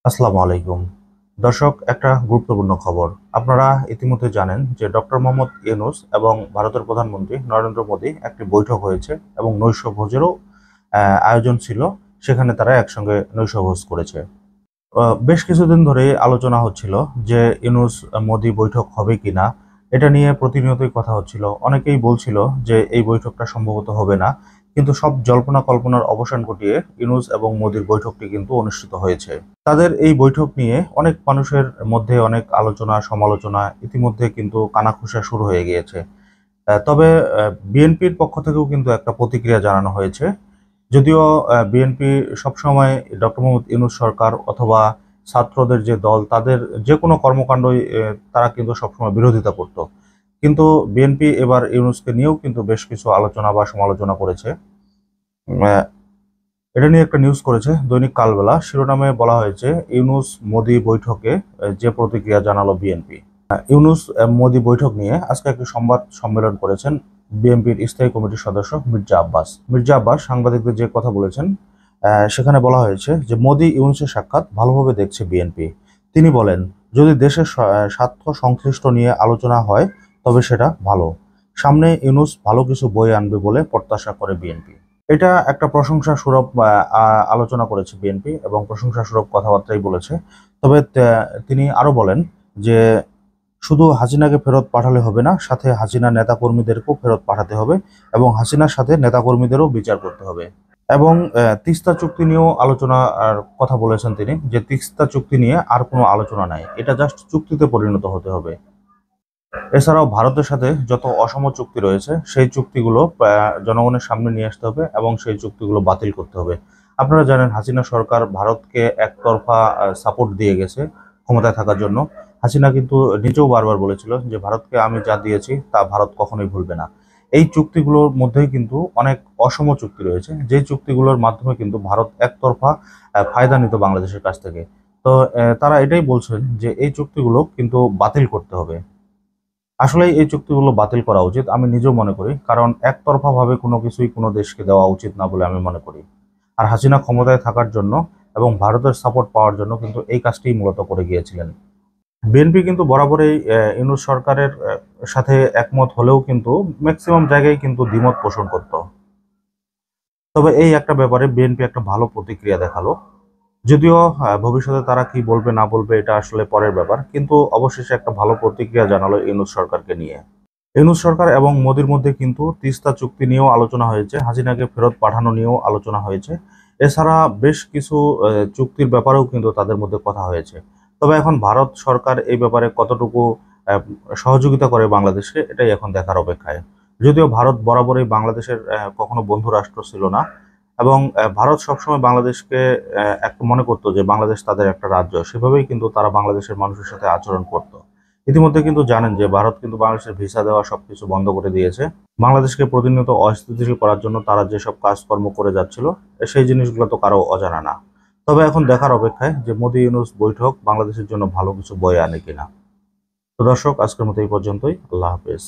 আসসালামু আলাইকুম। দর্শক, একটা গুরুত্বপূর্ণ খবর। আপনারা ইতিমধ্যে জানেন যে ডক্টর মোহাম্মদ ইউনূস এবং ভারতের প্রধানমন্ত্রী নরেন্দ্র মোদী একটি বৈঠক হয়েছে এবং নৈশভোজেরও আয়োজন ছিল। সেখানে তারা একসঙ্গে নৈশভোজ করেছে। বেশ কিছুদিন ধরেই আলোচনা হচ্ছিল যে ইউনূস মোদী বৈঠক হবে কিনা। এটা নিয়ে প্রতিনিয়তই কথা হচ্ছিল। অনেকেই বলছিল যে এই বৈঠকটা সম্ভবত হবে না। কিন্তু সব জল্পনা কল্পনার অবসান ঘটিয়ে ইউনূস এবং মোদীর বৈঠকটি কিন্তু অনুষ্ঠিত হয়েছে। তাদের এই বৈঠক নিয়ে অনেক মানুষের মধ্যে অনেক আলোচনা সমালোচনা ইতিমধ্যে কিন্তু কানাঘুষা শুরু হয়ে গিয়েছে। তবে বিএনপির পক্ষ থেকেও কিন্তু একটা প্রতিক্রিয়া জানানো হয়েছে। যদিও বিএনপি সবসময় ডক্টর মোহাম্মদ ইউনূস সরকার অথবা ছাত্রদের যে দল তাদের যে কোনো কর্মকাণ্ডই তারা কিন্তু সবসময় বিরোধিতা করত। কিন্তু বিএনপি এবার ইউনূসকে নিয়েও কিন্তু বেশ কিছু আলোচনা বা সমালোচনা করেছে। আহ, এটা নিয়ে একটা নিউজ করেছে দৈনিক কালবেলা। শিরোনামে বলা হয়েছে ইউনূস মোদি বৈঠকে যে প্রতিক্রিয়া জানালো বিএনপি। ইউনূস মোদি বৈঠক নিয়ে আজকে একটি সংবাদ সম্মেলন করেছেন বিএনপির স্থায়ী কমিটির সদস্য মির্জা আব্বাস। মির্জা আব্বাস সাংবাদিকদের যে কথা বলেছেন, সেখানে বলা হয়েছে যে মোদি ইউনূসের সাক্ষাৎ ভালোভাবে দেখছে বিএনপি। তিনি বলেন, যদি দেশের স্বার্থ সংশ্লিষ্ট নিয়ে আলোচনা হয় তবে সেটা ভালো। সামনে ইউনূস ভালো কিছু বই আনবে বলে প্রত্যাশা করে বিএনপি। এটা একটা প্রশংসা সুলভ আলোচনা করেছে বিএনপি এবং প্রশংসা সুলভ কথাবার্তাই বলেছে। তবে তিনি আরো বলেন যে শুধু হাসিনাকে ফেরত পাঠালে হবে না, সাথে হাসিনা নেতাকর্মীদেরকেও ফেরত পাঠাতে হবে এবং হাসিনার সাথে নেতাকর্মীদেরও বিচার করতে হবে। এবং তিস্তা চুক্তি নিয়েও আলোচনার কথা বলেছেন তিনি, যে তিস্তা চুক্তি নিয়ে আর কোনো আলোচনা নাই, এটা জাস্ট চুক্তিতে পরিণত হতে হবে। এছাড়াও ভারতের সাথে যত অসম চুক্তি রয়েছে সেই চুক্তিগুলো জনগণের সামনে নিয়ে আসতে হবে এবং সেই চুক্তিগুলো বাতিল করতে হবে। আপনারা জানেন হাসিনা সরকার ভারতকে একতরফা সাপোর্ট দিয়ে গেছে ক্ষমতায় থাকার জন্য। হাসিনা কিন্তু নিজেও বারবার বলেছিল যে ভারতকে আমি যা দিয়েছি তা ভারত কখনোই ভুলবে না। এই চুক্তিগুলোর মধ্যেই কিন্তু অনেক অসম চুক্তি রয়েছে, যে চুক্তিগুলোর মাধ্যমে কিন্তু ভারত একতরফা ফায়দা নিত বাংলাদেশের কাছ থেকে। তো তারা এটাই বলছেন যে এই চুক্তিগুলো কিন্তু বাতিল করতে হবে। আসলেই এই চুক্তিগুলো বাতিল করা উচিত, আমি নিজেও মনে করি। কারণ একতরফা ভাবে কোনো কিছুই কোনো দেশকে দেওয়া উচিত না বলে আমি মনে করি। আর হাসিনা ক্ষমতায় থাকার জন্য এবং ভারতের সাপোর্ট পাওয়ার জন্য কিন্তু এই কাজটি মূলত করে গিয়েছিলেন। বিএনপি কিন্তু বরাবরই ইউনূস সরকারের সাথে একমত হলেও কিন্তু ম্যাক্সিমাম জায়গায় কিন্তু দ্বিমত পোষণ করত। তবে এই একটা ব্যাপারে বিএনপি একটা ভালো প্রতিক্রিয়া দেখালো। যদিও ভবিষ্যতে তারা কি বলবে না বলবে এটা আসলে পরের ব্যাপার, কিন্তু অবশেষে একটা ভালো প্রতিক্রিয়া জানালো ইউনূস সরকারকে নিয়ে। ইউনূস সরকার এবং মোদির মধ্যে কিন্তু তিস্তা চুক্তি নিয়েও আলোচনা হয়েছে, হাসিনাকে ফেরত পাঠানো নিয়েও আলোচনা হয়েছে। এছাড়া বেশ কিছু চুক্তির ব্যাপারেও কিন্তু তাদের মধ্যে কথা হয়েছে। তবে এখন ভারত সরকার এই ব্যাপারে কতটুকু আহ, সহযোগিতা করে বাংলাদেশকে, এটাই এখন দেখার অপেক্ষায়। যদিও ভারত বরাবরই বাংলাদেশের কখনো বন্ধু রাষ্ট্র ছিল না এবং ভারত সবসময় বাংলাদেশকে একটা মনে করতো যে বাংলাদেশ তাদের একটা রাজ্য, সেভাবেই কিন্তু তারা বাংলাদেশের মানুষের সাথে আচরণ করত। ইতিমধ্যে কিন্তু জানেন যে ভারত কিন্তু বাংলাদেশের ভিসা দেওয়া সবকিছু বন্ধ করে দিয়েছে। বাংলাদেশকে প্রতিনিয়ত অস্থিতিশীল করার জন্য তারা যেসব কাজকর্ম করে যাচ্ছিল, সেই জিনিসগুলো তো কারো অজানা না। তবে এখন দেখার অপেক্ষায় যে মোদি ইউনূস বৈঠক বাংলাদেশের জন্য ভালো কিছু বয়ে আনে কিনা। তো দর্শক, আজকের মতো এই পর্যন্তই। আল্লাহ হাফেজ।